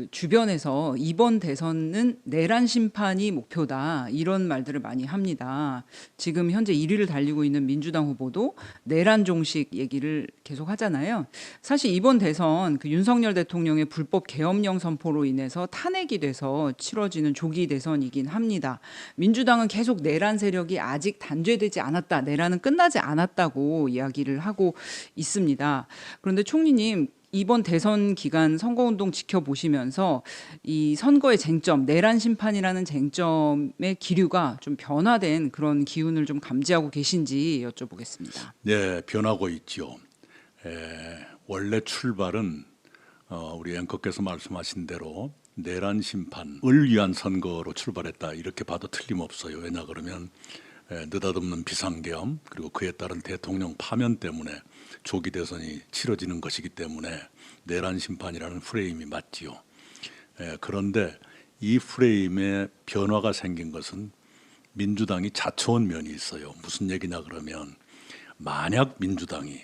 그 주변에서 "이번 대선은 내란 심판이 목표다." 이런 말들을 많이 합니다. 지금 현재 1 위를 달리고 있는 민주당 후보도 내란 종식 얘기를 계속 하잖아요. 사실 이번 대선 그 윤석열 대통령의 불법 계엄령 선포로 인해서 탄핵이 돼서 치러지는 조기 대선이긴 합니다. 민주당은 계속 내란 세력이 아직 단죄되지 않았다, 내란은 끝나지 않았다고 이야기를 하고 있습니다. 그런데 총리님, 이번 대선 기간 선거운동 지켜보시면서 이 선거의 쟁점, 내란 심판이라는 쟁점의 기류가 좀 변화된 그런 기운을 좀 감지하고 계신지 여쭤보겠습니다. 네, 변하고 있죠. 원래 출발은 우리 앵커께서 말씀하신 대로 내란 심판을 위한 선거로 출발했다 이렇게 봐도 틀림없어요. 왜냐 그러면 느닷없는 비상계엄 그리고 그에 따른 대통령 파면 때문에 조기 대선이 치러지는 것이기 때문에 내란 심판이라는 프레임이 맞지요. 그런데 이 프레임에 변화가 생긴 것은 민주당이 자초한 면이 있어요. 무슨 얘기냐 그러면 만약 민주당이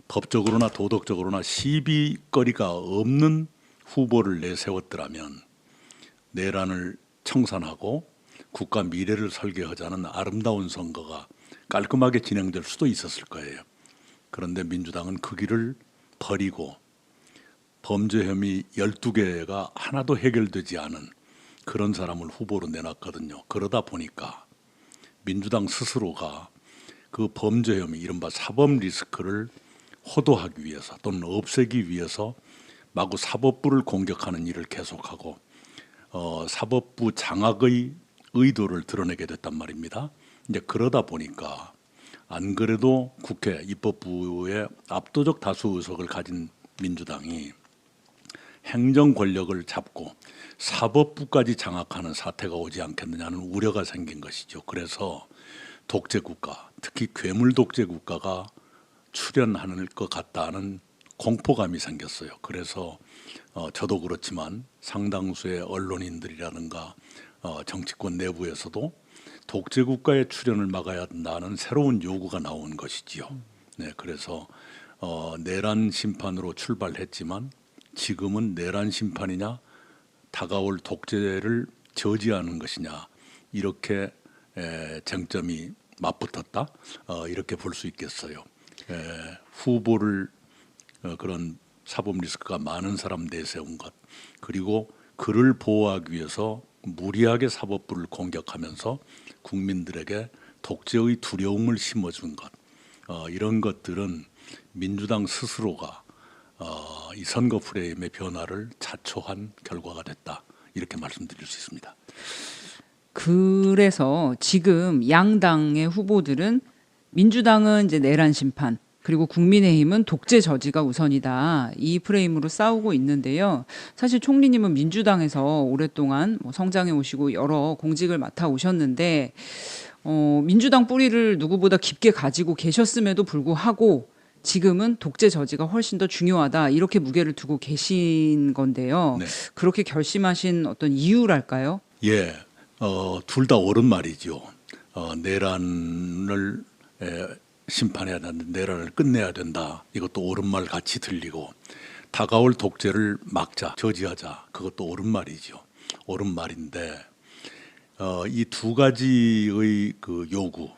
법적으로나 도덕적으로나 시비거리가 없는 후보를 내세웠더라면 내란을 청산하고 국가 미래를 설계하자는 아름다운 선거가 깔끔하게 진행될 수도 있었을 거예요. 그런데 민주당은 그 길을 버리고 범죄 혐의 12개가 하나도 해결되지 않은 그런 사람을 후보로 내놨거든요. 그러다 보니까 민주당 스스로가 그 범죄 혐의, 이른바 사법 리스크를 호도하기 위해서 또는 없애기 위해서 마구 사법부를 공격하는 일을 계속하고 사법부 장악의 의도를 드러내게 됐단 말입니다. 이제 그러다 보니까 안 그래도 국회 입법부에 압도적 다수 의석을 가진 민주당이 행정 권력을 잡고 사법부까지 장악하는 사태가 오지 않겠느냐는 우려가 생긴 것이죠. 그래서 독재 국가, 특히 괴물 독재 국가가 출현하는 것 같다는 공포감이 생겼어요. 그래서 저도 그렇지만 상당수의 언론인들이라든가 정치권 내부에서도 독재 국가의 출현을 막아야 한다는 새로운 요구가 나온 것이지요. 네, 그래서 내란 심판으로 출발했지만 지금은 내란 심판이냐 다가올 독재를 저지하는 것이냐 이렇게 쟁점이 맞붙었다 이렇게 볼 수 있겠어요. 후보를 그런 사법 리스크가 많은 사람 내세운 것 그리고 그를 보호하기 위해서 무리하게 사법부를 공격하면서 국민들에게 독재의 두려움을 심어준 것 이런 것들은 민주당 스스로가 이 선거 프레임의 변화를 자초한 결과가 됐다 이렇게 말씀드릴 수 있습니다. 그래서 지금 양당의 후보들은 민주당은 이제 내란 심판, 그리고 국민의힘은 독재 저지가 우선이다, 이 프레임으로 싸우고 있는데요. 사실 총리님은 민주당에서 오랫동안 성장해 오시고 여러 공직을 맡아 오셨는데 민주당 뿌리를 누구보다 깊게 가지고 계셨음에도 불구하고 지금은 독재 저지가 훨씬 더 중요하다 이렇게 무게를 두고 계신 건데요. 네. 그렇게 결심하신 어떤 이유랄까요? 예, 둘 다 옳은 말이죠. 내란을 심판해야 된다, 내란을 끝내야 된다. 이것도 옳은 말 같이 들리고 다가올 독재를 막자, 저지하자. 그것도 옳은 말이죠. 옳은 말인데 이 두 가지의 그 요구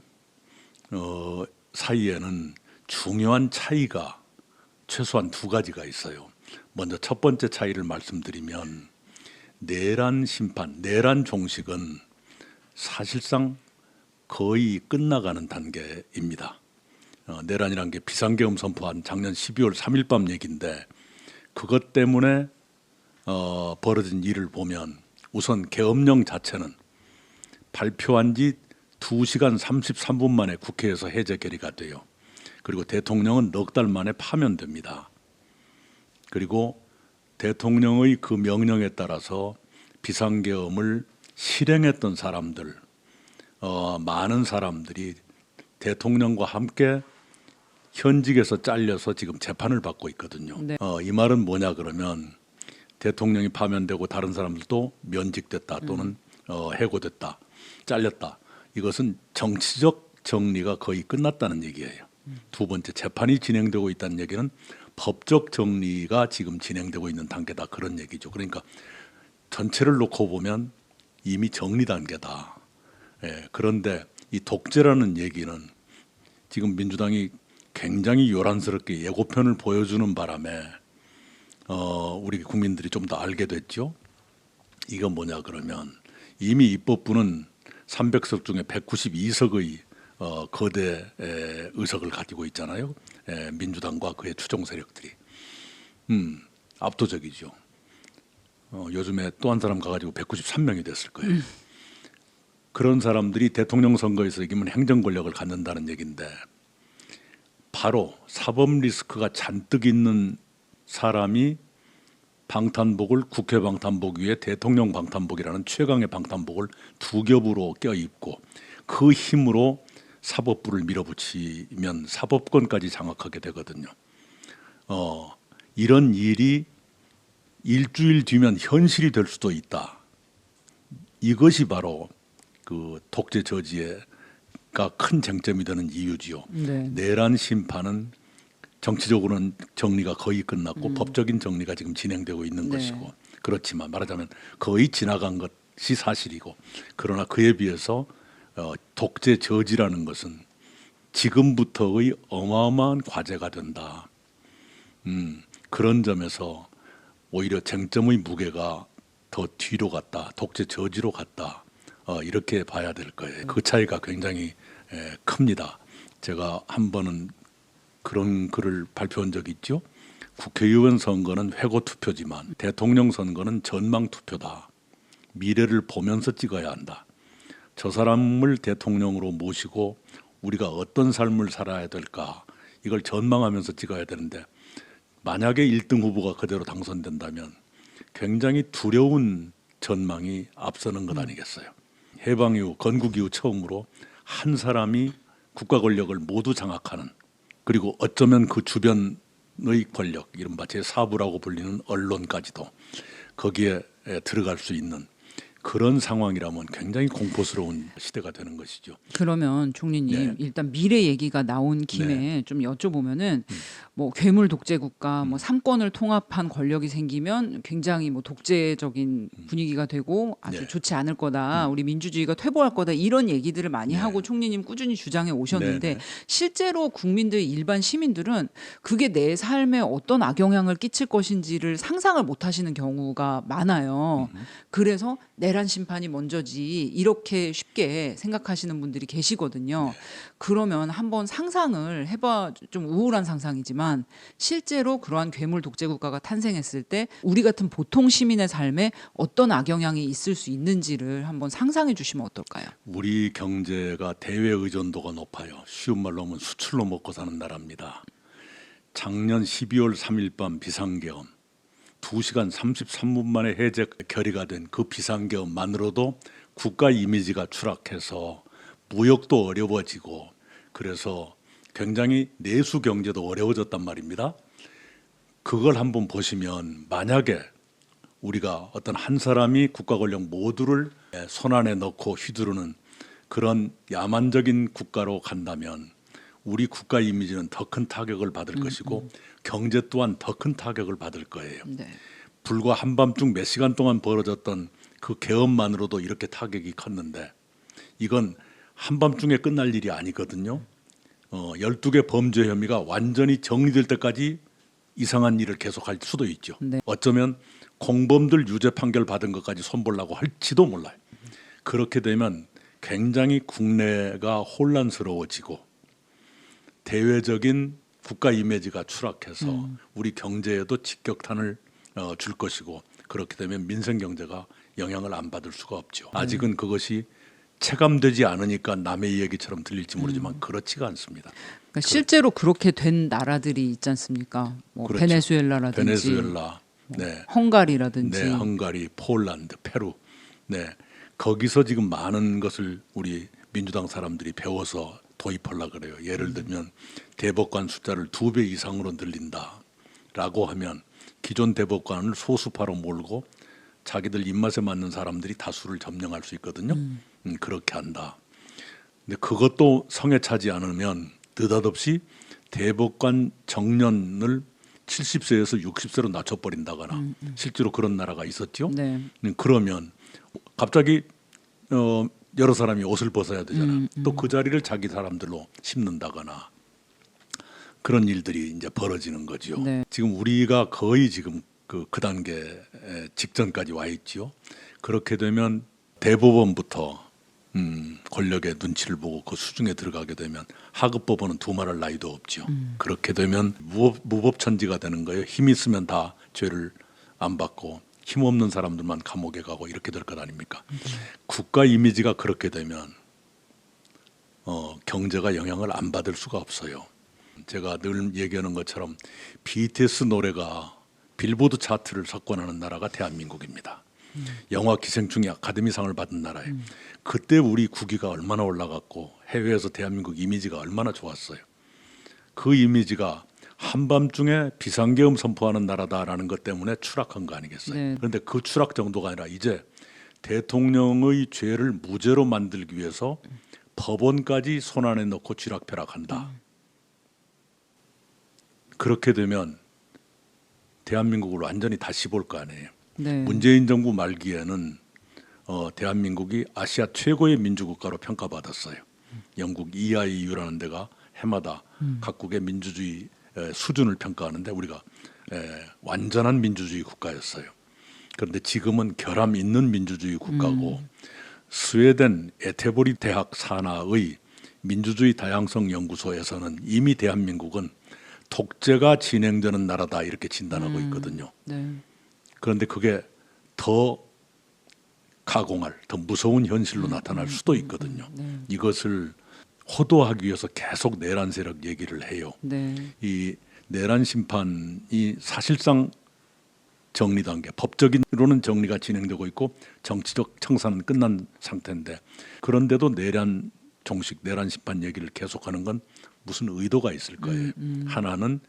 사이에는 중요한 차이가 최소한 두 가지가 있어요. 먼저 첫 번째 차이를 말씀드리면 내란 심판, 내란 종식은 사실상 거의 끝나가는 단계입니다. 내란이란 게 비상계엄 선포한 작년 12월 3일 밤 얘기인데 그것 때문에 벌어진 일을 보면 우선 계엄령 자체는 발표한 지 2시간 33분 만에 국회에서 해제 결의가 돼요. 그리고 대통령은 넉 달 만에 파면됩니다. 그리고 대통령의 그 명령에 따라서 비상계엄을 실행했던 사람들, 많은 사람들이 대통령과 함께 현직에서 잘려서 지금 재판을 받고 있거든요. 네. 이 말은 뭐냐 그러면 대통령이 파면되고 다른 사람들도 면직됐다 또는 해고됐다, 잘렸다. 이것은 정치적 정리가 거의 끝났다는 얘기예요. 두 번째 재판이 진행되고 있다는 얘기는 법적 정리가 지금 진행되고 있는 단계다 그런 얘기죠. 그러니까 전체를 놓고 보면 이미 정리 단계다. 예, 그런데 이 독재라는 얘기는 지금 민주당이 굉장히 요란스럽게 예고편을 보여주는 바람에 우리 국민들이 좀 더 알게 됐죠. 이건 뭐냐 그러면 이미 입법부는 300석 중에 192석의 거대 의석을 가지고 있잖아요. 민주당과 그의 추종 세력들이 압도적이죠. 요즘에 또 한 사람 가가지고 193명이 됐을 거예요. 그런 사람들이 대통령 선거에서 이기면 행정 권력을 갖는다는 얘기인데 바로 사법 리스크가 잔뜩 있는 사람이 방탄복을 국회 방탄복 위에 대통령 방탄복이라는 최강의 방탄복을 두 겹으로 껴입고 그 힘으로 사법부를 밀어붙이면 사법권까지 장악하게 되거든요. 이런 일이 일주일 뒤면 현실이 될 수도 있다. 이것이 바로 그 독재 저지가 큰 쟁점이 되는 이유지요. 네. 내란 심판은 정치적으로는 정리가 거의 끝났고 법적인 정리가 지금 진행되고 있는 네. 것이고 그렇지만 말하자면 거의 지나간 것이 사실이고 그러나 그에 비해서 독재 저지라는 것은 지금부터의 어마어마한 과제가 된다. 그런 점에서 오히려 쟁점의 무게가 더 뒤로 갔다. 독재 저지로 갔다. 이렇게 봐야 될 거예요. 그 차이가 굉장히 큽니다. 제가 한 번은 그런 글을 발표한 적이 있죠. 국회의원 선거는 회고 투표지만 대통령 선거는 전망 투표다. 미래를 보면서 찍어야 한다. 저 사람을 대통령으로 모시고 우리가 어떤 삶을 살아야 될까 이걸 전망하면서 찍어야 되는데 만약에 1등 후보가 그대로 당선된다면 굉장히 두려운 전망이 앞서는 것 아니겠어요. 해방 이후 건국 이후 처음으로 한 사람이 국가 권력을 모두 장악하는 그리고 어쩌면 그 주변의 권력 이른바 제4부라고 불리는 언론까지도 거기에 들어갈 수 있는 그런 상황이라면 굉장히 공포스러운 시대가 되는 것이죠. 그러면 총리님 네. 일단 미래 얘기가 나온 김에 좀 여쭤보면은 뭐 괴물 독재 국가, 뭐 삼권을 통합한 권력이 생기면 굉장히 뭐 독재적인 분위기가 되고 아주 네. 좋지 않을 거다. 우리 민주주의가 퇴보할 거다. 이런 얘기들을 많이 하고 총리님 꾸준히 주장해 오셨는데 네. 실제로 국민들 일반 시민들은 그게 내 삶에 어떤 악영향을 끼칠 것인지를 상상을 못 하시는 경우가 많아요. 그래서 내란 심판이 먼저지 이렇게 쉽게 생각하시는 분들이 계시거든요. 그러면 한번 상상을 해봐. 좀 우울한 상상이지만 실제로 그러한 괴물 독재 국가가 탄생했을 때 우리 같은 보통 시민의 삶에 어떤 악영향이 있을 수 있는지를 한번 상상해 주시면 어떨까요? 우리 경제가 대외 의존도가 높아요. 쉬운 말로 하면 수출로 먹고 사는 나라입니다. 작년 12월 3일 밤 비상계엄 2시간 33분 만에 해제 결의가 된 그 비상계엄만으로도 국가 이미지가 추락해서 무역도 어려워지고 그래서 굉장히 내수 경제도 어려워졌단 말입니다. 그걸 한번 보시면 만약에 우리가 어떤 한 사람이 국가 권력 모두를 손안에 넣고 휘두르는 그런 야만적인 국가로 간다면 우리 국가 이미지는 더 큰 타격을 받을 것이고 경제 또한 더 큰 타격을 받을 거예요. 네. 불과 한밤중 몇 시간 동안 벌어졌던 그 계엄만으로도 이렇게 타격이 컸는데 이건 한밤중에 끝날 일이 아니거든요. 12개 범죄 혐의가 완전히 정리될 때까지 이상한 일을 계속할 수도 있죠. 네. 어쩌면 공범들 유죄 판결 받은 것까지 손보려고 할지도 몰라요. 그렇게 되면 굉장히 국내가 혼란스러워지고 대외적인 국가 이미지가 추락해서 우리 경제에도 직격탄을 줄 것이고 그렇게 되면 민생 경제가 영향을 안 받을 수가 없죠. 아직은 그것이 체감되지 않으니까 남의 얘기처럼 들릴지 모르지만 그렇지가 않습니다. 그러니까 실제로 그렇게 된 나라들이 있지 않습니까? 뭐 그렇죠. 베네수엘라라든지 베네수엘라, 네, 헝가리라든지 네, 헝가리, 폴란드, 페루, 네, 거기서 지금 많은 것을 우리 민주당 사람들이 배워서 도입하려고 그래요. 예를 들면 대법관 숫자를 2배 이상으로 늘린다라고 하면 기존 대법관을 소수파로 몰고 자기들 입맛에 맞는 사람들이 다수를 점령할 수 있거든요. 그렇게 한다. 근데 그것도 성에 차지 않으면 느닷없이 대법관 정년을 70세에서 60세로 낮춰버린다거나 실제로 그런 나라가 있었죠. 네. 그러면 갑자기 여러 사람이 옷을 벗어야 되잖아. 또 그 자리를 자기 사람들로 심는다거나 그런 일들이 이제 벌어지는 거죠. 네. 지금 우리가 거의 지금 그 단계 직전까지 와 있지요. 그렇게 되면 대법원부터 권력의 눈치를 보고 그 수중에 들어가게 되면 하급 법원은 두말할 나위도 없죠. 그렇게 되면 무법천지가 되는 거예요. 힘 있으면 다 죄를 안 받고 힘 없는 사람들만 감옥에 가고 이렇게 될 것 아닙니까? 국가 이미지가 그렇게 되면 경제가 영향을 안 받을 수가 없어요. 제가 늘 얘기하는 것처럼 BTS 노래가 빌보드 차트를 석권하는 나라가 대한민국입니다. 영화 기생충이 아카데미상을 받은 나라예요. 그때 우리 국위가 얼마나 올라갔고 해외에서 대한민국 이미지가 얼마나 좋았어요. 그 이미지가 한밤중에 비상계엄 선포하는 나라다라는 것 때문에 추락한 거 아니겠어요? 네. 그런데 그 추락 정도가 아니라 이제 대통령의 죄를 무죄로 만들기 위해서 법원까지 손안에 넣고 쥐락펴락한다. 그렇게 되면 대한민국을 완전히 다시 볼 거 아니에요. 네. 문재인 정부 말기에는 대한민국이 아시아 최고의 민주국가로 평가받았어요. 영국 EIU라는 데가 해마다 각국의 민주주의 수준을 평가하는데 우리가 완전한 민주주의 국가였어요. 그런데 지금은 결함 있는 민주주의 국가고 스웨덴 에테보리 대학 산하의 민주주의 다양성 연구소에서는 이미 대한민국은 독재가 진행되는 나라다 이렇게 진단하고 있거든요. 네. 그런데 그게 더 가공할, 더 무서운 현실로 나타날 수도 있거든요. 이것을 호도하기 위해서 계속 내란 세력 얘기를 해요. 네. 이 내란 심판이 사실상 정리된 게 법적으로는 정리가 진행되고 있고 정치적 청산은 끝난 상태인데 그런데도 내란 종식, 내란 심판 얘기를 계속하는 건 무슨 의도가 있을 거예요. 하나는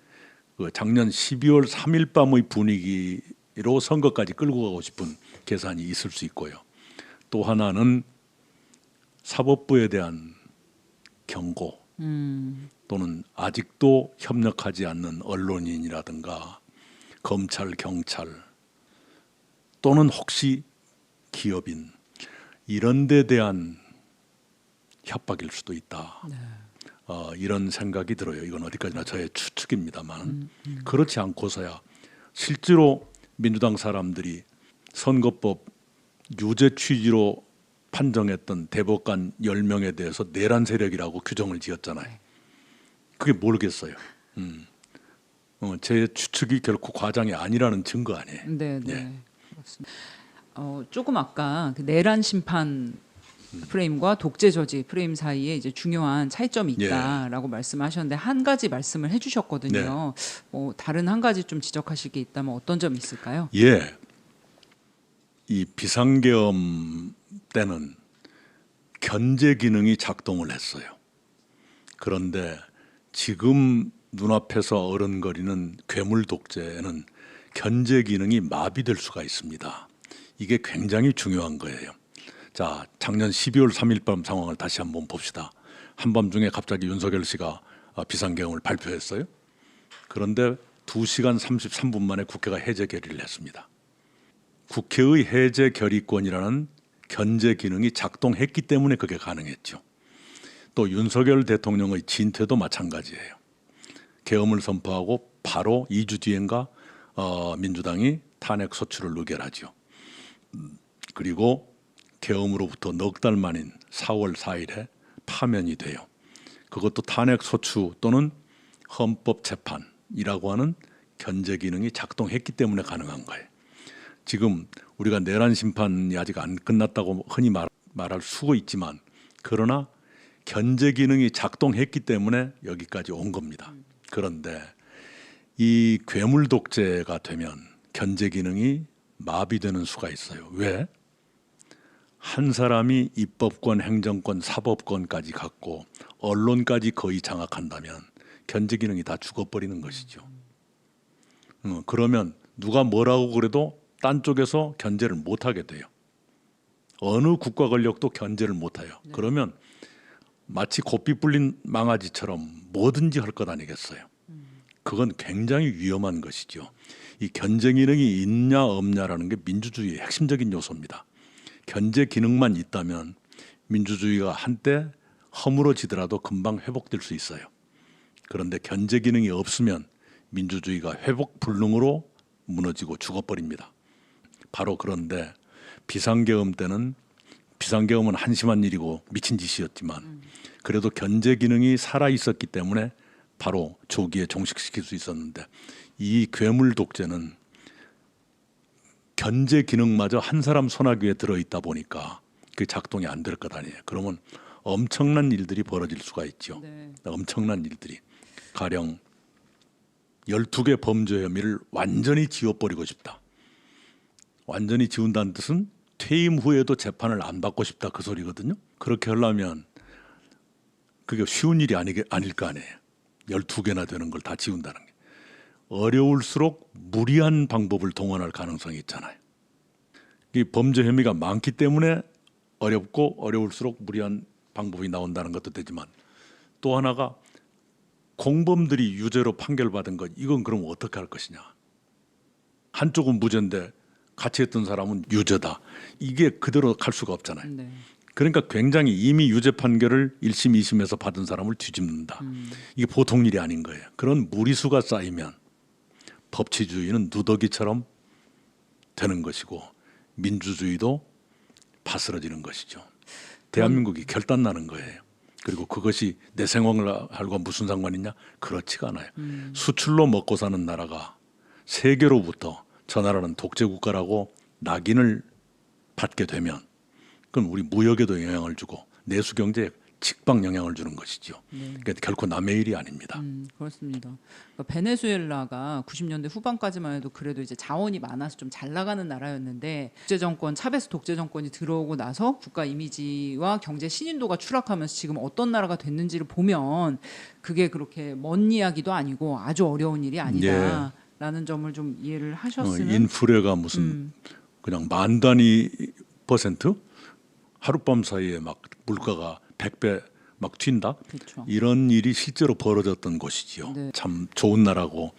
그 작년 12월 3일 밤의 분위기로 선거까지 끌고 가고 싶은 계산이 있을 수 있고요. 또 하나는 사법부에 대한 경고 또는 아직도 협력하지 않는 언론인이라든가 검찰, 경찰 또는 혹시 기업인 이런 데 대한 협박일 수도 있다. 이런 생각이 들어요. 이건 어디까지나 저의 추측입니다만 그렇지 않고서야 실제로 민주당 사람들이 선거법 유죄 취지로 판정했던 대법관 10명에 대해서 내란 세력이라고 규정을 지었잖아요. 그게 모르겠어요. 제 추측이 결코 과장이 아니라는 증거 아니에요. 네, 네. 예. 그렇습니다. 조금 아까 그 내란 심판 프레임과 독재 저지 프레임 사이에 이제 중요한 차이점이 있다라고 말씀하셨는데 한 가지 말씀을 해주셨거든요. 다른 한 가지 좀 지적하실 게 있다면 어떤 점이 있을까요? 예, 이 비상계엄 때는 견제 기능이 작동을 했어요. 그런데 지금 눈앞에서 어른거리는 괴물 독재는 견제 기능이 마비될 수가 있습니다. 이게 굉장히 중요한 거예요. 자, 작년 12월 3일 밤 상황을 다시 한번 봅시다. 한밤중에 갑자기 윤석열 씨가 비상계엄을 발표했어요. 그런데 2시간 33분 만에 국회가 해제 결의를 했습니다. 국회의 해제 결의권이라는 견제 기능이 작동했기 때문에 그게 가능했죠. 또 윤석열 대통령의 진퇴도 마찬가지예요. 계엄을 선포하고 바로 2주 뒤인가 민주당이 탄핵 소추를 의결하죠. 그리고 계엄으로부터 넉 달 만인 4월 4일에 파면이 돼요. 그것도 탄핵 소추 또는 헌법재판이라고 하는 견제 기능이 작동했기 때문에 가능한 거예요. 지금 우리가 내란 심판이 아직 안 끝났다고 흔히 말할 수가 있지만 그러나 견제 기능이 작동했기 때문에 여기까지 온 겁니다. 그런데 이 괴물 독재가 되면 견제 기능이 마비되는 수가 있어요. 왜? 한 사람이 입법권, 행정권, 사법권까지 갖고 언론까지 거의 장악한다면 견제 기능이 다 죽어버리는 것이죠. 그러면 누가 뭐라고 그래도 딴 쪽에서 견제를 못하게 돼요. 어느 국가 권력도 견제를 못해요. 그러면 마치 고삐 불린 망아지처럼 뭐든지 할 것 아니겠어요. 그건 굉장히 위험한 것이죠. 이 견제 기능이 있냐 없냐라는 게 민주주의의 핵심적인 요소입니다. 견제 기능만 있다면 민주주의가 한때 허물어지더라도 금방 회복될 수 있어요. 그런데 견제 기능이 없으면 민주주의가 회복 불능으로 무너지고 죽어버립니다. 바로 그런데 비상계엄 때는 비상계엄은 한심한 일이고 미친 짓이었지만 그래도 견제 기능이 살아 있었기 때문에 바로 조기에 종식시킬 수 있었는데 이 괴물 독재는 견제 기능마저 한 사람 손아귀에 들어있다 보니까 그 작동이 안 될 것 아니에요. 그러면 엄청난 일들이 벌어질 수가 있죠. 네. 엄청난 일들이. 가령 12개 범죄 혐의를 완전히 지워버리고 싶다. 완전히 지운다는 뜻은 퇴임 후에도 재판을 안 받고 싶다 그 소리거든요. 그렇게 하려면 그게 쉬운 일이 아닐 거 아니에요. 12개나 되는 걸 다 지운다는 게. 어려울수록 무리한 방법을 동원할 가능성이 있잖아요. 이 범죄 혐의가 많기 때문에 어렵고 어려울수록 무리한 방법이 나온다는 것도 되지만 또 하나가 공범들이 유죄로 판결받은 것 이건 그럼 어떻게 할 것이냐. 한쪽은 무죄인데 같이 했던 사람은 유죄다. 이게 그대로 갈 수가 없잖아요. 네. 그러니까 굉장히 이미 유죄 판결을 1심, 2심에서 받은 사람을 뒤집는다. 이게 보통 일이 아닌 거예요. 그런 무리수가 쌓이면 법치주의는 누더기처럼 되는 것이고 민주주의도 바스러지는 것이죠. 대한민국이 결단나는 거예요. 그리고 그것이 내 생활과 무슨 상관이냐? 그렇지가 않아요. 수출로 먹고 사는 나라가 세계로부터 저 나라는 독재 국가라고 낙인을 받게 되면 그건 우리 무역에도 영향을 주고 내수 경제에 직방 영향을 주는 것이죠. 그러니까 결코 남의 일이 아닙니다. 그렇습니다. 그러니까 베네수엘라가 90년대 후반까지만 해도 그래도 이제 자원이 많아서 좀 잘 나가는 나라였는데 독재 정권, 차베스 독재 정권이 들어오고 나서 국가 이미지와 경제 신인도가 추락하면서 지금 어떤 나라가 됐는지를 보면 그게 그렇게 먼 이야기도 아니고 아주 어려운 일이 아니다라는 점을 좀 이해를 하셨으면. 인플레가 무슨 그냥 만 단위 퍼센트 하룻밤 사이에 막 물가가 100배 막 튄다. 그렇죠. 이런 일이 실제로 벌어졌던 곳이지요. 네. 참 좋은 나라고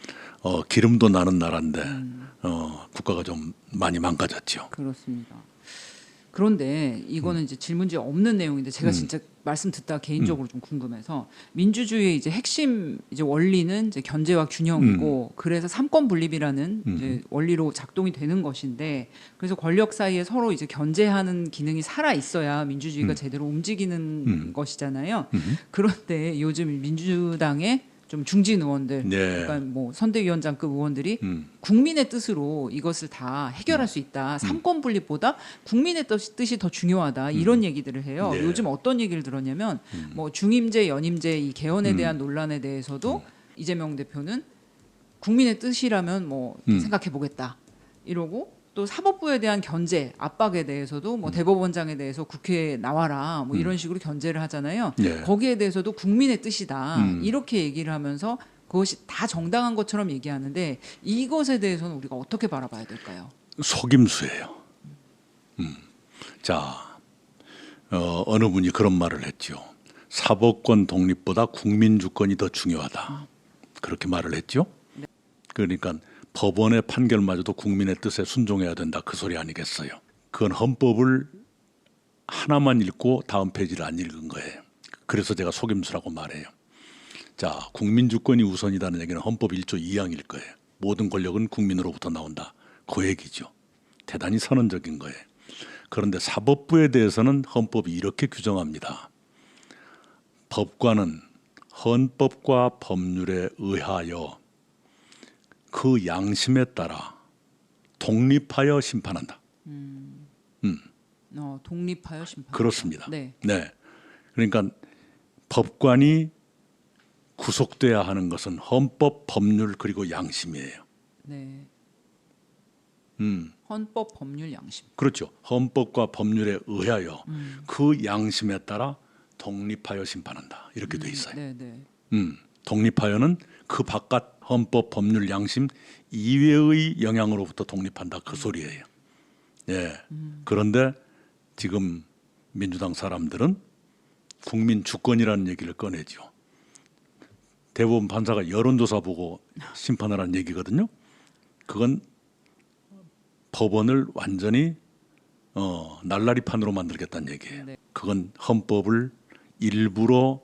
기름도 나는 나라인데 국가가 좀 많이 망가졌죠. 그렇습니다. 그런데 이거는 이제 질문지에 없는 내용인데 제가 진짜 말씀 듣다가 개인적으로 좀 궁금해서 민주주의의 이제 핵심 이제 원리는 이제 견제와 균형이고 그래서 삼권 분립이라는 이제 원리로 작동이 되는 것인데 그래서 권력 사이에 서로 이제 견제하는 기능이 살아 있어야 민주주의가 제대로 움직이는 것이잖아요. 그런데 요즘 민주당의 좀 중진 의원들, 네. 그러니까 뭐 선대위원장급 의원들이 국민의 뜻으로 이것을 다 해결할 수 있다. 삼권 분립보다 국민의 뜻이 더 중요하다. 이런 얘기들을 해요. 네. 요즘 어떤 얘기를 들었냐면 뭐 중임제, 연임제 이 개헌에 대한 논란에 대해서도 이재명 대표는 국민의 뜻이라면 뭐 생각해 보겠다. 이러고 또 사법부에 대한 견제, 압박에 대해서도 뭐 대법원장에 대해서 국회에 나와라 뭐 이런 식으로 견제를 하잖아요. 네. 거기에 대해서도 국민의 뜻이다 이렇게 얘기를 하면서 그것이 다 정당한 것처럼 얘기하는데 이것에 대해서는 우리가 어떻게 바라봐야 될까요? 속임수예요. 자, 어느 분이 그런 말을 했죠. 사법권 독립보다 국민 주권이 더 중요하다. 그렇게 말을 했죠. 그러니까 법원의 판결마저도 국민의 뜻에 순종해야 된다. 그 소리 아니겠어요. 그건 헌법을 하나만 읽고 다음 페이지를 안 읽은 거예요. 그래서 제가 속임수라고 말해요. 자, 국민 주권이 우선이라는 얘기는 헌법 1조 2항일 거예요. 모든 권력은 국민으로부터 나온다. 그 얘기죠. 대단히 선언적인 거예요. 그런데 사법부에 대해서는 헌법이 이렇게 규정합니다. 법관은 헌법과 법률에 의하여 그 양심에 따라 독립하여 심판한다. 독립하여 심판. 그렇습니다. 네. 네. 그러니까 법관이 구속돼야 하는 것은 헌법, 법률 그리고 양심이에요. 네. 헌법, 법률, 양심. 그렇죠. 헌법과 법률에 의하여 그 양심에 따라 독립하여 심판한다. 이렇게 돼 있어요. 네, 네. 독립하여는 그 바깥 헌법, 법률, 양심 이외의 영향으로부터 독립한다. 그 소리예요. 예. 그런데 지금 민주당 사람들은 국민 주권이라는 얘기를 꺼내죠. 대법원 판사가 여론조사 보고 심판을 한 얘기거든요. 그건 법원을 완전히 날라리판으로 만들겠다는 얘기예요. 네. 그건 헌법을 일부러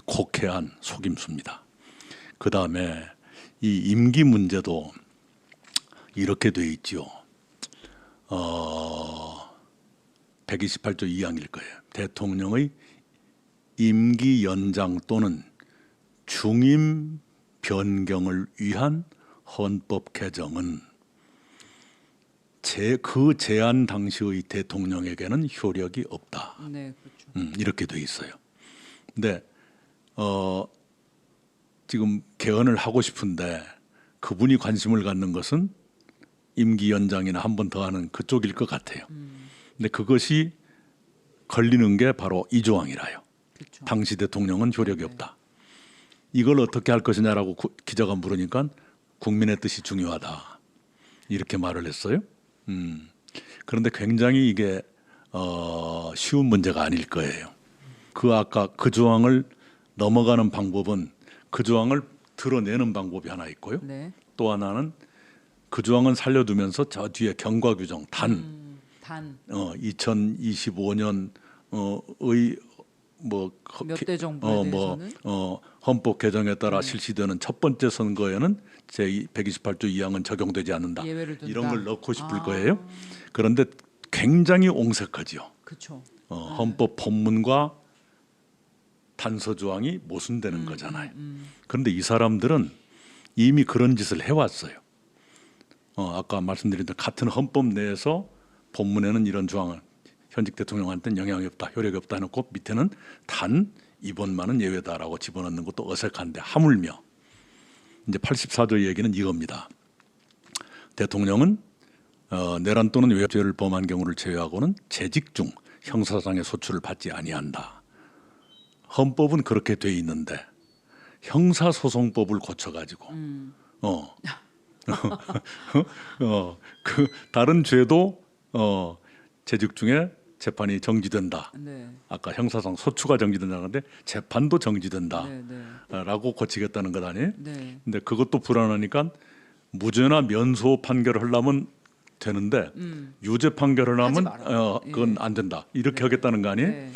곡해한 속임수입니다. 그 다음에 이 임기 문제도 이렇게 돼 있지요. 128조 2항일 거예요. 대통령의 임기 연장 또는 중임 변경을 위한 헌법 개정은 그 제안 당시의 대통령에게는 효력이 없다. 네, 그렇죠. 이렇게 돼 있어요. 근데 지금 개헌을 하고 싶은데 그분이 관심을 갖는 것은 임기 연장이나 한 번 더 하는 그쪽일 것 같아요. 근데 그것이 걸리는 게 바로 이 조항이라요. 그렇죠. 당시 대통령은 효력이 네. 없다. 이걸 어떻게 할 것이냐라고 기자가 물으니까 국민의 뜻이 중요하다. 이렇게 말을 했어요. 그런데 굉장히 이게 쉬운 문제가 아닐 거예요. 아까 그 조항을 넘어가는 방법은 그 조항을 드러내는 방법이 하나 있고요. 네. 또 하나는 그 조항은 살려두면서 저 뒤에 경과 규정 단 2025년의 몇 대 정부에 대해서는 헌법 개정에 따라 실시되는 첫 번째 선거에는 제128조 2항은 적용되지 않는다. 예외를 둔다. 이런 걸 넣고 싶을 거예요. 그런데 굉장히 옹색하지요. 그렇죠. 헌법 본문과 단서 조항이 모순되는 거잖아요. 그런데 이 사람들은 이미 그런 짓을 해왔어요. 아까 말씀드린 대로 같은 헌법 내에서 본문에는 이런 조항을 현직 대통령한테는 영향이 없다, 효력이 없다 해놓고 밑에는 단 이번만은 예외다라고 집어넣는 것도 어색한데 하물며 이제 84조 얘기는 이겁니다. 대통령은 내란 또는 외죄를 범한 경우를 제외하고는 재직 중 형사상의 소출을 받지 아니한다. 헌법은 그렇게 돼 있는데 형사소송법을 고쳐가지고 그 다른 죄도 재직 중에 재판이 정지된다. 네. 아까 형사상 소추가 정지된다는데 재판도 정지된다라고 네. 고치겠다는 것 아니에요? 네. 근데 그것도 불안하니까 무죄나 면소 판결을 하려면 되는데 유죄 판결을 하면 하지 마라. 그건 예. 안 된다. 이렇게 네. 하겠다는 거 아니에요? 네.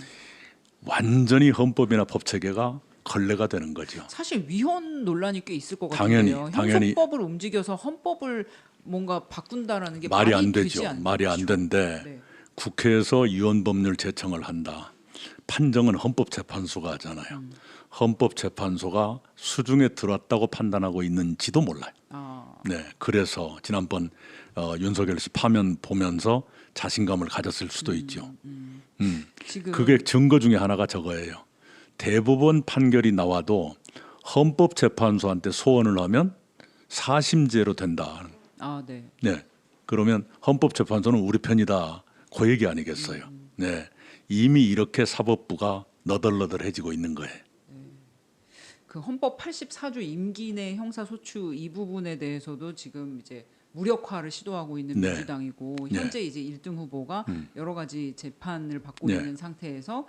완전히 헌법이나 법 체계가 걸레가 되는 거죠. 사실 위헌 논란이 꽤 있을 것 당연히, 같은데요. 당연히. 형사법을 움직여서 헌법을 뭔가 바꾼다라는 게 말이 안 되지 되죠. 않죠. 말이 안 된대. 네. 국회에서 이원법률 제청을 한다. 판정은 헌법재판소가 하잖아요. 헌법재판소가 수중에 들어왔다고 판단하고 있는지도 몰라요. 네, 그래서 지난번 윤석열 씨 파면 보면서 자신감을 가졌을 수도 있죠. 지금 그게 증거 중에 하나가 저거예요. 대법원 판결이 나와도 헌법재판소한테 소원을 하면 사심제로 된다. 네. 네, 그러면 헌법재판소는 우리 편이다. 그 얘기 아니겠어요. 네, 이미 이렇게 사법부가 너덜너덜해지고 있는 거예요. 그 헌법 84조 임기 내 형사소추 이 부분에 대해서도 지금 이제 무력화를 시도하고 있는 네. 민주당이고 네. 현재 이제 1등 후보가 여러 가지 재판을 받고 네. 있는 상태에서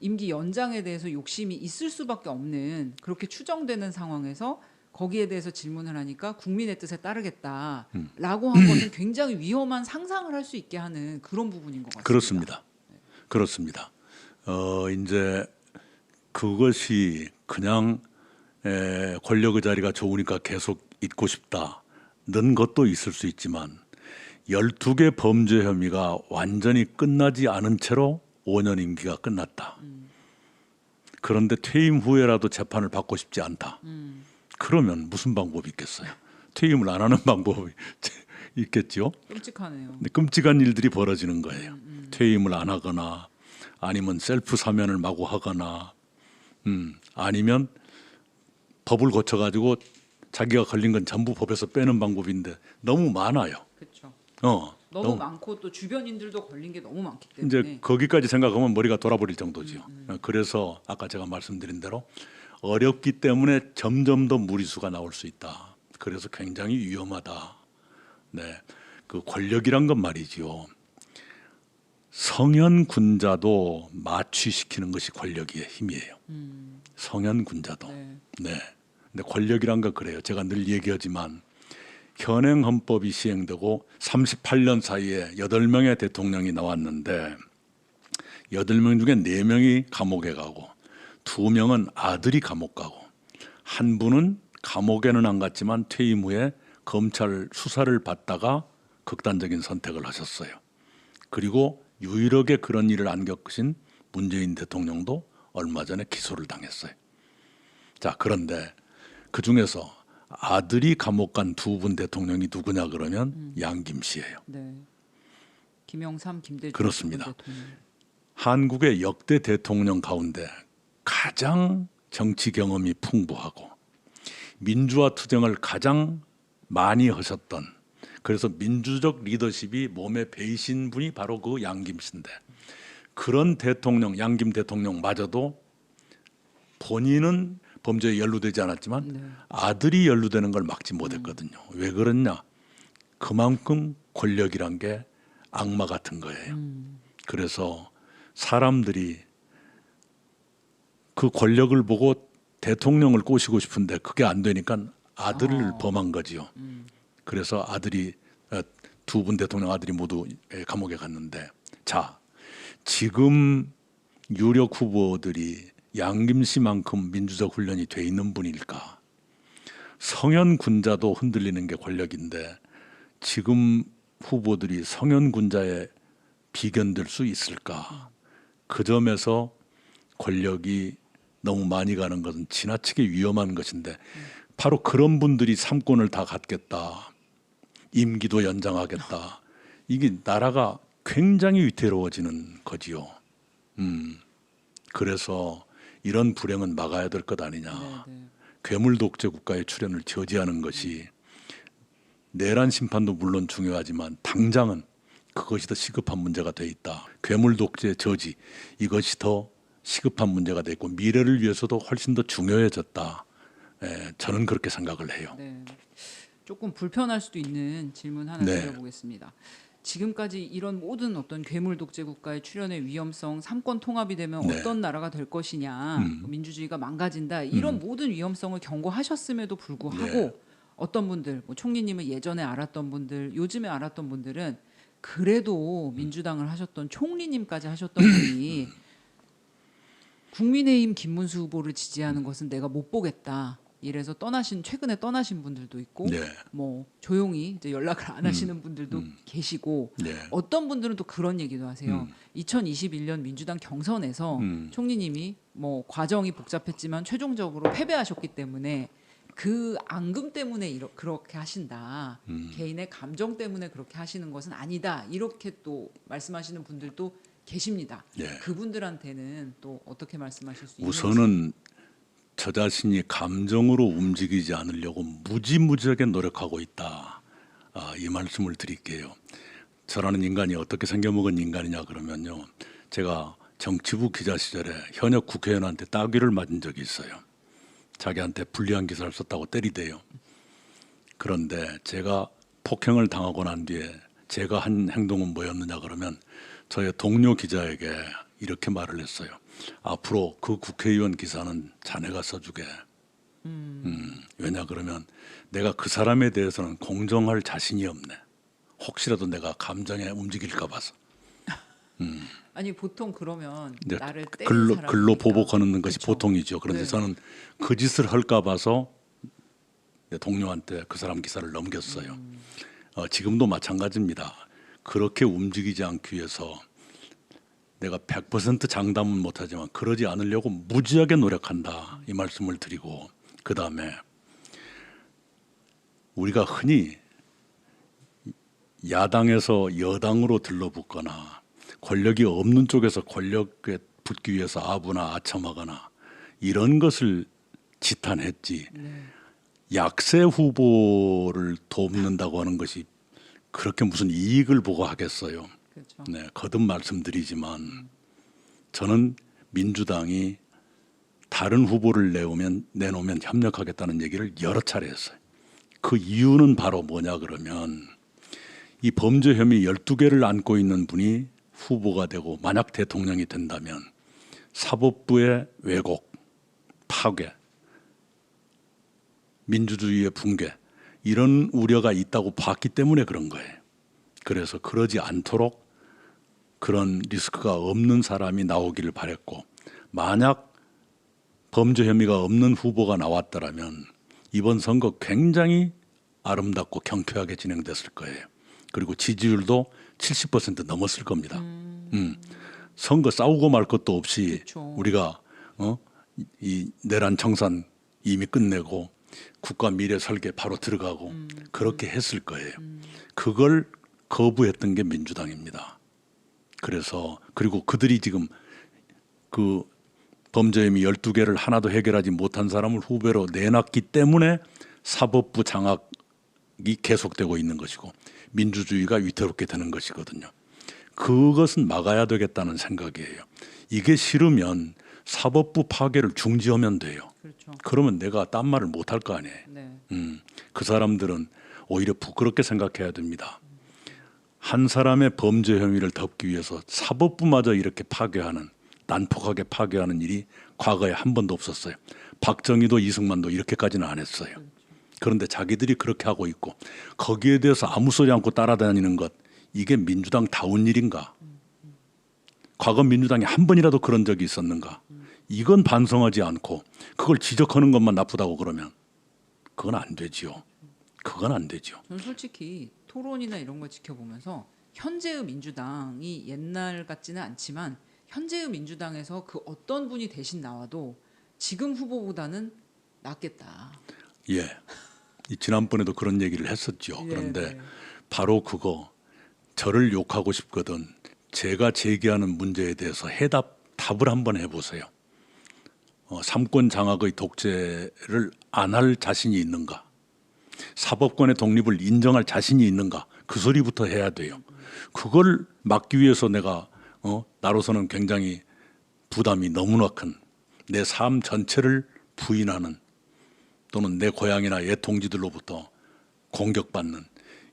임기 연장에 대해서 욕심이 있을 수밖에 없는 그렇게 추정되는 상황에서 거기에 대해서 질문을 하니까 국민의 뜻에 따르겠다라고 한 것은 굉장히 위험한 상상을 할 수 있게 하는 그런 부분인 것 같습니다. 그렇습니다. 그렇습니다. 이제 그것이 그냥 권력의 자리가 좋으니까 계속 있고 싶다는 것도 있을 수 있지만 12개 범죄 혐의가 완전히 끝나지 않은 채로 5년 임기가 끝났다. 그런데 퇴임 후에라도 재판을 받고 싶지 않다. 그러면 무슨 방법이 있겠어요? 퇴임을 안 하는 방법이 있겠죠. 끔찍하네요. 근데 끔찍한 일들이 벌어지는 거예요. 퇴임을 안 하거나 아니면 셀프 사면을 마구 하거나 아니면 법을 고쳐가지고 자기가 걸린 건 전부 법에서 빼는 방법인데 너무 많아요. 그렇죠. 너무 많고 또 주변인들도 걸린 게 너무 많기 때문에 이제 거기까지 생각하면 머리가 돌아버릴 정도죠. 그래서 아까 제가 말씀드린 대로 어렵기 때문에 점점 더 무리수가 나올 수 있다. 그래서 굉장히 위험하다. 네, 그 권력이란 건 말이지요. 성현군자도 마취시키는 것이 권력의 힘이에요. 성현군자도. 네. 네. 근데 권력이란 거 그래요. 제가 늘 얘기하지만 현행 헌법이 시행되고 38년 사이에 8명의 대통령이 나왔는데 8명 중에 4명이 감옥에 가고 2명은 아들이 감옥 가고 한 분은 감옥에는 안 갔지만 퇴임 후에 검찰 수사를 받다가 극단적인 선택을 하셨어요. 그리고 유일하게 그런 일을 안 겪으신 문재인 대통령도 얼마 전에 기소를 당했어요. 자, 그런데 그 중에서 아들이 감옥 간 2분 대통령이 누구냐 그러면 양김씨예요. 네. 김영삼, 김대중 그렇습니다. 대통령. 한국의 역대 대통령 가운데 가장 정치 경험이 풍부하고 민주화 투쟁을 가장 많이 하셨던, 그래서 민주적 리더십이 몸에 배이신 분이 바로 그 양김씨인데, 그런 대통령, 양김 대통령마저도 본인은 범죄에 연루되지 않았지만 네. 아들이 연루되는 걸 막지 못했거든요. 왜 그렇냐? 그만큼 권력이란 게 악마 같은 거예요. 그래서 사람들이 그 권력을 보고 대통령을 꼬시고 싶은데 그게 안 되니까 아들을 범한 거지요. 그래서 아들이 2분 대통령 아들이 모두 감옥에 갔는데, 자, 지금 유력 후보들이 양김씨만큼 민주적 훈련이 돼 있는 분일까? 성현군자도 흔들리는 게 권력인데 지금 후보들이 성현군자에 비견될 수 있을까? 그 점에서 권력이 너무 많이 가는 것은 지나치게 위험한 것인데, 바로 그런 분들이 삼권을 다 갖겠다, 임기도 연장하겠다, 이게 나라가 굉장히 위태로워지는 거지요. 그래서 이런 불행은 막아야 될 것 아니냐. 네, 네. 괴물 독재 국가의 출현을 저지하는 것이 내란 심판도 물론 중요하지만 당장은 그것이 더 시급한 문제가 돼 있다. 괴물 독재 저지, 이것이 더 시급한 문제가 돼 있고 미래를 위해서도 훨씬 더 중요해졌다. 저는 그렇게 생각을 해요. 네. 조금 불편할 수도 있는 질문 하나 네. 드려보겠습니다. 지금까지 이런 모든 어떤 괴물 독재 국가의 출현의 위험성, 삼권 통합이 되면 네. 어떤 나라가 될 것이냐, 민주주의가 망가진다, 이런 모든 위험성을 경고하셨음에도 불구하고 네. 어떤 분들, 뭐 총리님은 예전에 알았던 분들, 요즘에 알았던 분들은 그래도 민주당을 하셨던 총리님까지 하셨던 분이 국민의힘 김문수 후보를 지지하는 것은 내가 못 보겠다. 이래서 최근에 떠나신 분들도 있고, 네. 뭐 조용히 이제 연락을 안 하시는 분들도 계시고, 네. 어떤 분들은 또 그런 얘기도 하세요. 2021년 민주당 경선에서 총리님이 뭐 과정이 복잡했지만 최종적으로 패배하셨기 때문에 그 앙금 때문에 그렇게 하신다. 개인의 감정 때문에 그렇게 하시는 것은 아니다. 이렇게 또 말씀하시는 분들도 계십니다. 네. 그분들한테는 또 어떻게 말씀하실 수 있는지. 우선은 저 자신이 감정으로 움직이지 않으려고 무지무지하게 노력하고 있다. 이 말씀을 드릴게요. 저라는 인간이 어떻게 생겨먹은 인간이냐 그러면요, 제가 정치부 기자 시절에 현역 국회의원한테 따귀를 맞은 적이 있어요. 자기한테 불리한 기사를 썼다고 때리대요. 그런데 제가 폭행을 당하고 난 뒤에 제가 한 행동은 뭐였느냐 그러면 저의 동료 기자에게 이렇게 말을 했어요. 앞으로 그 국회의원 기사는 자네가 써주게. 왜냐 그러면 내가 그 사람에 대해서는 공정할 자신이 없네. 혹시라도 내가 감정에 움직일까 봐서. 아니 보통 그러면 이제 나를 때린 글로 사람이니까. 보복하는 것이 그쵸. 보통이죠. 그런데 네. 저는 그 짓을 할까 봐서 동료한테 그 사람 기사를 넘겼어요. 지금도 마찬가지입니다. 그렇게 움직이지 않기 위해서 내가 100% 장담은 못하지만 그러지 않으려고 무지하게 노력한다. 이 말씀을 드리고, 그 다음에 우리가 흔히 야당에서 여당으로 들러붙거나 권력이 없는 쪽에서 권력에 붙기 위해서 아부나 아첨하거나 이런 것을 지탄했지, 네. 약세 후보를 돕는다고 하는 것이 그렇게 무슨 이익을 보고 하겠어요. 그렇죠. 네, 거듭 말씀드리지만 저는 민주당이 다른 후보를 내놓으면 협력하겠다는 얘기를 여러 차례 했어요. 그 이유는 바로 뭐냐 그러면 이 범죄 혐의 12개를 안고 있는 분이 후보가 되고 만약 대통령이 된다면 사법부의 왜곡, 파괴, 민주주의의 붕괴 이런 우려가 있다고 봤기 때문에 그런 거예요. 그래서 그러지 않도록 그런 리스크가 없는 사람이 나오기를 바랬고 만약 범죄 혐의가 없는 후보가 나왔더라면 이번 선거 굉장히 아름답고 경쾌하게 진행됐을 거예요. 그리고 지지율도 70% 넘었을 겁니다. 선거 싸우고 말 것도 없이 그쵸. 우리가 이 내란 청산 이미 끝내고 국가 미래 설계 바로 들어가고 그렇게 했을 거예요. 그걸 거부했던 게 민주당입니다. 그래서 그리고 그들이 지금 그 범죄 혐의 12개를 하나도 해결하지 못한 사람을 후배로 내놨기 때문에 사법부 장악이 계속되고 있는 것이고 민주주의가 위태롭게 되는 것이거든요. 그것은 막아야 되겠다는 생각이에요. 이게 싫으면 사법부 파괴를 중지하면 돼요. 그렇죠. 그러면 내가 딴 말을 못 할 거 아니에요. 네. 그 사람들은 오히려 부끄럽게 생각해야 됩니다. 한 사람의 범죄 혐의를 덮기 위해서 사법부마저 이렇게 파괴하는 난폭하게 파괴하는 일이 과거에 한 번도 없었어요. 박정희도 이승만도 이렇게까지는 안 했어요. 그런데 자기들이 그렇게 하고 있고 거기에 대해서 아무 소리 않고 따라다니는 것 이게 민주당다운 일인가? 과거 민주당이 한 번이라도 그런 적이 있었는가? 이건 반성하지 않고 그걸 지적하는 것만 나쁘다고 그러면 그건 안 되지요. 그건 안 되죠. 저는 솔직히 토론이나 이런 걸 지켜보면서 현재의 민주당이 옛날 같지는 않지만 현재의 민주당에서 그 어떤 분이 대신 나와도 지금 후보보다는 낫겠다. 예. 지난번에도 그런 얘기를 했었죠. 그런데 네. 바로 그거 저를 욕하고 싶거든 제가 제기하는 문제에 대해서 답을 한번 해보세요. 삼권 장악의 독재를 안 할 자신이 있는가? 사법권의 독립을 인정할 자신이 있는가? 그 소리부터 해야 돼요. 그걸 막기 위해서 내가 나로서는 굉장히 부담이 너무나 큰 내 삶 전체를 부인하는 또는 내 고향이나 옛 동지들로부터 공격받는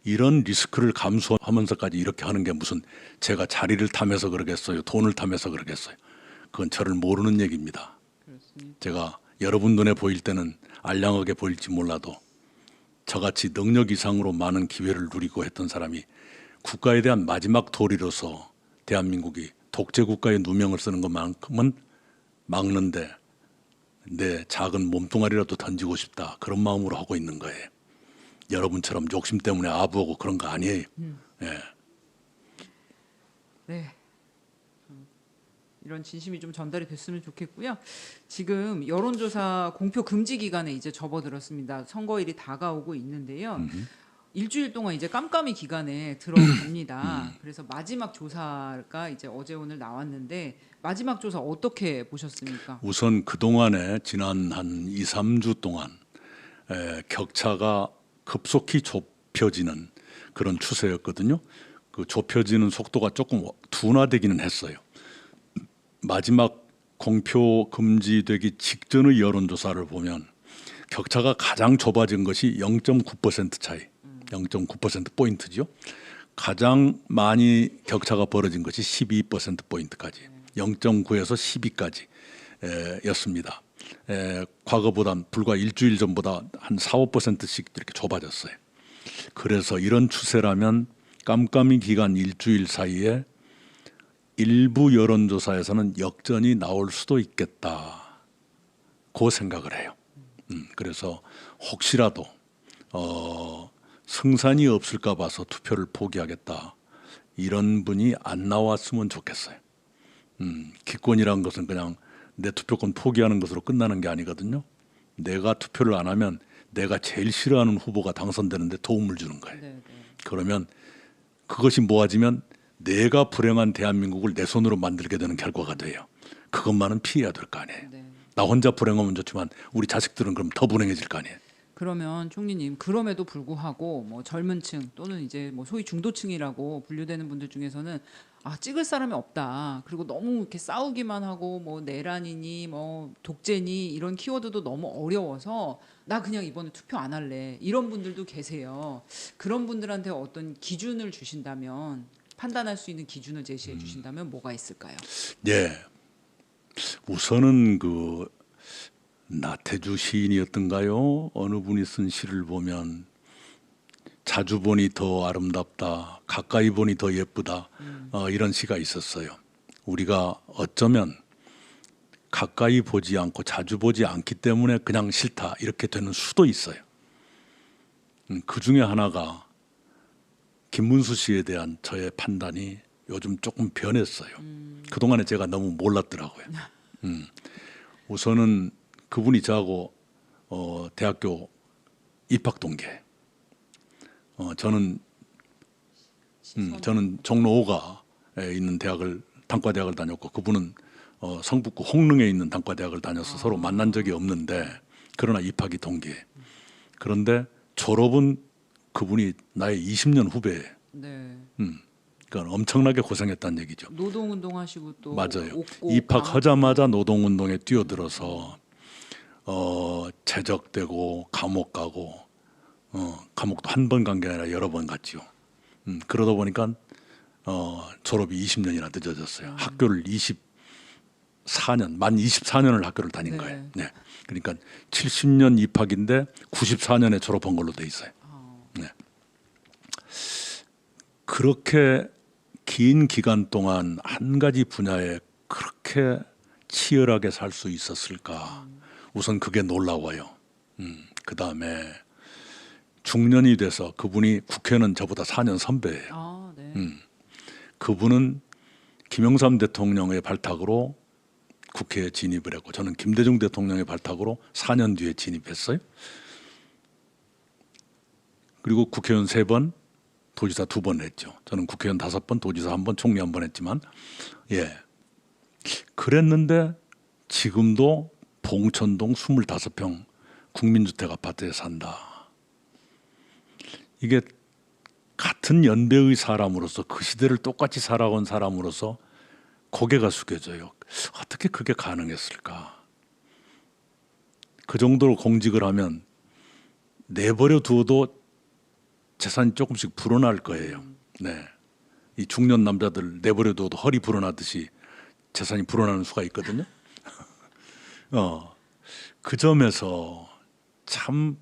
이런 리스크를 감수하면서까지 이렇게 하는 게 무슨 제가 자리를 탐해서 그러겠어요? 돈을 탐해서 그러겠어요? 그건 저를 모르는 얘기입니다. 그렇습니다. 제가 여러분 눈에 보일 때는 알량하게 보일지 몰라도 저같이 능력 이상으로 많은 기회를 누리고 했던 사람이 국가에 대한 마지막 도리로서 대한민국이 독재 국가의 누명을 쓰는 것만큼은 막는데 내 작은 몸뚱아리라도 던지고 싶다 그런 마음으로 하고 있는 거예요. 여러분처럼 욕심 때문에 아부하고 그런 거 아니에요. 예. 네. 이런 진심이 좀 전달이 됐으면 좋겠고요. 지금 여론조사 공표 금지 기간에 이제 접어들었습니다. 선거일이 다가오고 있는데요. 일주일 동안 이제 깜깜이 기간에 들어갑니다. 그래서 마지막 조사가 이제 어제 오늘 나왔는데 마지막 조사 어떻게 보셨습니까? 우선 그동안에 지난 한 2, 3주 동안 격차가 급속히 좁혀지는 그런 추세였거든요. 그 좁혀지는 속도가 조금 둔화되기는 했어요. 마지막 공표 금지되기 직전의 여론조사를 보면 격차가 가장 좁아진 것이 0.9% 차이, 0.9%포인트죠. 가장 많이 격차가 벌어진 것이 12%포인트까지, 0.9에서 12까지 였습니다. 과거보다 불과 일주일 전보다 한 4, 5%씩 이렇게 좁아졌어요. 그래서 이런 추세라면 깜깜이 기간 일주일 사이에 일부 여론조사에서는 역전이 나올 수도 있겠다. 그 생각을 해요. 그래서 혹시라도 승산이 없을까 봐서 투표를 포기하겠다. 이런 분이 안 나왔으면 좋겠어요. 기권이란 것은 그냥 내 투표권 포기하는 것으로 끝나는 게 아니거든요. 내가 투표를 안 하면 내가 제일 싫어하는 후보가 당선되는데 도움을 주는 거예요. 네, 네. 그러면 그것이 모아지면 내가 불행한 대한민국을 내 손으로 만들게 되는 결과가 돼요. 그것만은 피해야 될 거 아니에요. 네. 나 혼자 불행하면 좋지만 우리 자식들은 그럼 더 불행해질 거 아니에요. 그러면 총리님 그럼에도 불구하고 뭐 젊은층 또는 이제 뭐 소위 중도층이라고 분류되는 분들 중에서는 아 찍을 사람이 없다 그리고 너무 이렇게 싸우기만 하고 뭐 내란이니 뭐 독재니 이런 키워드도 너무 어려워서 나 그냥 이번에 투표 안 할래 이런 분들도 계세요. 그런 분들한테 어떤 기준을 주신다면 판단할 수 있는 기준을 제시해 주신다면 뭐가 있을까요? 예. 우선은 나태주 시인이었던가요? 어느 분이 쓴 시를 보면 자주 보니 더 아름답다, 가까이 보니 더 예쁘다, 이런 시가 있었어요. 우리가 어쩌면 가까이 보지 않고 자주 보지 않기 때문에 그냥 싫다 이렇게 되는 수도 있어요. 그 중에 하나가 김문수 씨에 대한 저의 판단이 요즘 조금 변했어요. 그동안에 제가 너무 몰랐더라고요. 우선은 그분이 저하고 대학교 입학 동기예요. 저는 종로 5가에 있는 단과대학을 다녔고 그분은 성북구 홍릉에 있는 단과대학을 다녀서 서로 만난 적이 없는데 그러나 입학이 동기예요. 그런데 졸업은 그분이 나의 20년 후배예요. 네. 그러니까 엄청나게 고생했다는 얘기죠. 노동운동 하시고 또 맞아요. 옥고 입학하자마자 노동운동에 뛰어들어서 제적되고 감옥 가고 감옥도 한 번 간 게 아니라 여러 번 갔지요. 그러다 보니까 졸업이 20년이나 늦어졌어요. 학교를 24년, 만 24년을 학교를 다닌 네. 거예요. 네. 그러니까 70년 입학인데 94년에 졸업한 걸로 돼 있어요. 네. 그렇게 긴 기간 동안 한 가지 분야에 그렇게 치열하게 살 수 있었을까? 우선 그게 놀라워요. 그 다음에 중년이 돼서 그분이 국회의원은 저보다 4년 선배예요. 아, 네. 그분은 김영삼 대통령의 발탁으로 국회에 진입을 했고 저는 김대중 대통령의 발탁으로 4년 뒤에 진입했어요. 그리고 국회의원 3번, 도지사 2번 했죠. 저는 국회의원 5번, 도지사 1번, 총리 1번 했지만 그랬는데 지금도 봉천동 25평 국민주택 아파트에 산다. 이게 같은 연배의 사람으로서 그 시대를 똑같이 살아온 사람으로서 고개가 숙여져요. 어떻게 그게 가능했을까? 그 정도로 공직을 하면 내버려 두어도 재산이 조금씩 불어날 거예요. 네, 이 중년 남자들 내버려 두어도 허리 불어나듯이 재산이 불어나는 수가 있거든요. 그 점에서 참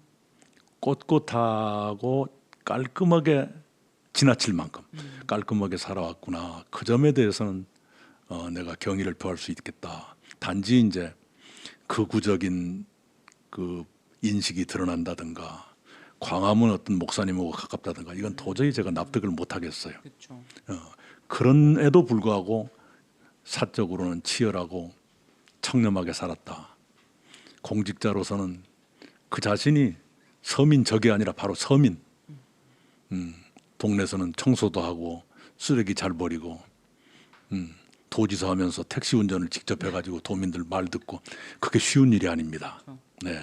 꼿꼿하고 깔끔하게 지나칠 만큼 깔끔하게 살아왔구나. 그 점에 대해서는 내가 경의를 표할 수 있겠다. 단지 이제 극우적인 그 인식이 드러난다든가 광화문 어떤 목사님하고 가깝다든가 이건 도저히 제가 납득을 못 하겠어요. 그렇죠. 그런에도 불구하고 사적으로는 치열하고 청렴하게 살았다. 공직자로서는 그 자신이 서민적이 아니라 바로 서민. 동네에서는 청소도 하고 쓰레기 잘 버리고 도지사 하면서 택시 운전을 직접 해가지고 도민들 말 듣고 그게 쉬운 일이 아닙니다. 네,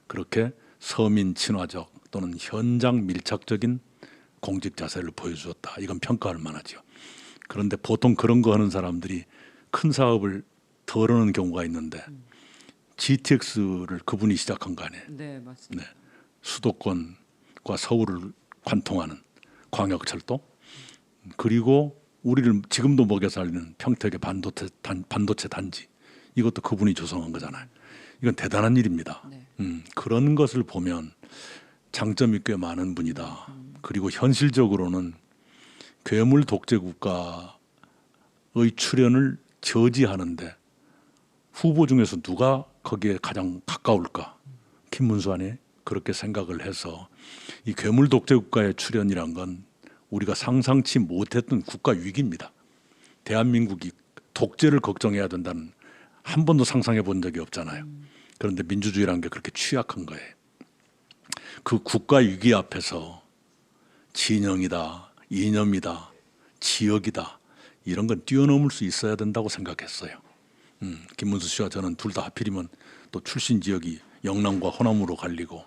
그렇게 서민 친화적 또는 현장 밀착적인 공직 자세를 보여주었다. 이건 평가할 만하죠. 그런데 보통 그런 거 하는 사람들이 큰 사업을 덜어놓는 경우가 있는데 GTX를 그분이 시작한 거 아니에요. 네, 맞습니다. 네, 수도권과 서울을 관통하는 광역철도 그리고 우리를 지금도 먹여 살리는 평택의 반도체 단지 이것도 그분이 조성한 거잖아요. 이건 대단한 일입니다. 네. 그런 것을 보면 장점이 꽤 많은 분이다. 그리고 현실적으로는 괴물 독재 국가의 출현을 저지하는데 후보 중에서 누가 거기에 가장 가까울까? 김문수 아니에요? 그렇게 생각을 해서 이 괴물 독재 국가의 출현이란 건 우리가 상상치 못했던 국가 위기입니다. 대한민국이 독재를 걱정해야 된다는 한 번도 상상해 본 적이 없잖아요. 그런데 민주주의라는 게 그렇게 취약한 거예요. 그 국가 위기 앞에서 진영이다, 이념이다, 지역이다 이런 건 뛰어넘을 수 있어야 된다고 생각했어요. 김문수 씨와 저는 둘 다 하필이면 또 출신 지역이 영남과 호남으로 갈리고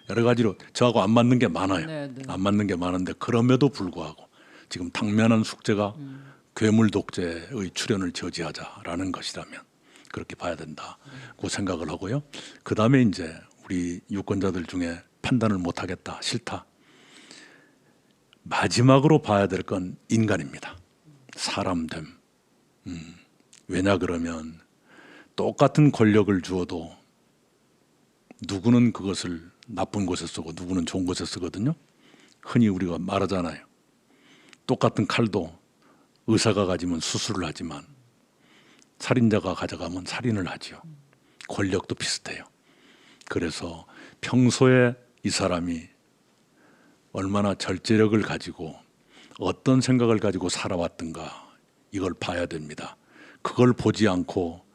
여러 가지로 저하고 안 맞는 게 많아요. 네, 네. 안 맞는 게 많은데 그럼에도 불구하고 지금 당면한 숙제가 괴물 독재의 출현을 저지하자라는 것이라면 그렇게 봐야 된다고 생각을 하고요. 그 다음에 이제 우리 유권자들 중에 판단을 못 하겠다, 싫다. 마지막으로 봐야 될 건 인간입니다. 사람됨. 왜냐 그러면 똑같은 권력을 주어도 누구는 그것을 나쁜 곳에 쓰고 누구는 좋은 곳에 쓰거든요. 흔히 우리가 말하잖아요. 똑같은 칼도 의사가 가지면 수술을 하지만 살인자가 가져가면 살인을 하지요. 권력도 비슷해요. 그래서 평소에 이 사람이 얼마나 절제력을 가지고 어떤 생각을 가지고 살아왔던가 이걸 봐야 됩니다. 그걸 보지 않고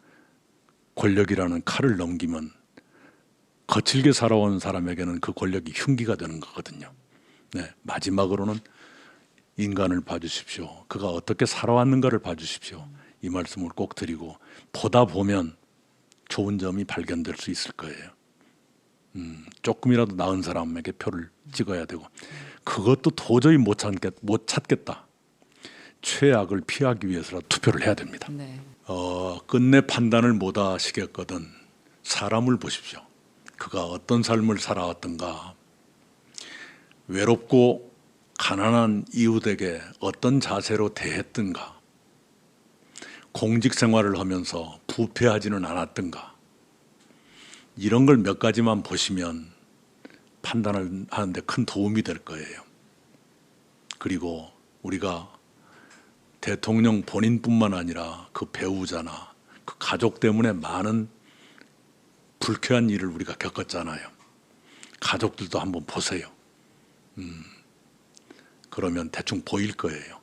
권력이라는 칼을 넘기면 거칠게 살아온 사람에게는 그 권력이 흉기가 되는 거거든요. 네, 마지막으로는 인간을 봐주십시오. 그가 어떻게 살아왔는가를 봐주십시오. 이 말씀을 꼭 드리고 보다 보면 좋은 점이 발견될 수 있을 거예요. 조금이라도 나은 사람에게 표를 찍어야 되고 그것도 도저히 못 찾겠다. 최악을 피하기 위해서라도 투표를 해야 됩니다. 네. 끝내 판단을 못 하시겠거든 사람을 보십시오. 그가 어떤 삶을 살아왔던가, 외롭고 가난한 이웃에게 어떤 자세로 대했던가, 공직 생활을 하면서 부패하지는 않았던가, 이런 걸 몇 가지만 보시면 판단을 하는데 큰 도움이 될 거예요. 그리고 우리가 대통령 본인뿐만 아니라 그 배우자나 그 가족 때문에 많은 불쾌한 일을 우리가 겪었잖아요. 가족들도 한번 보세요. 그러면 대충 보일 거예요.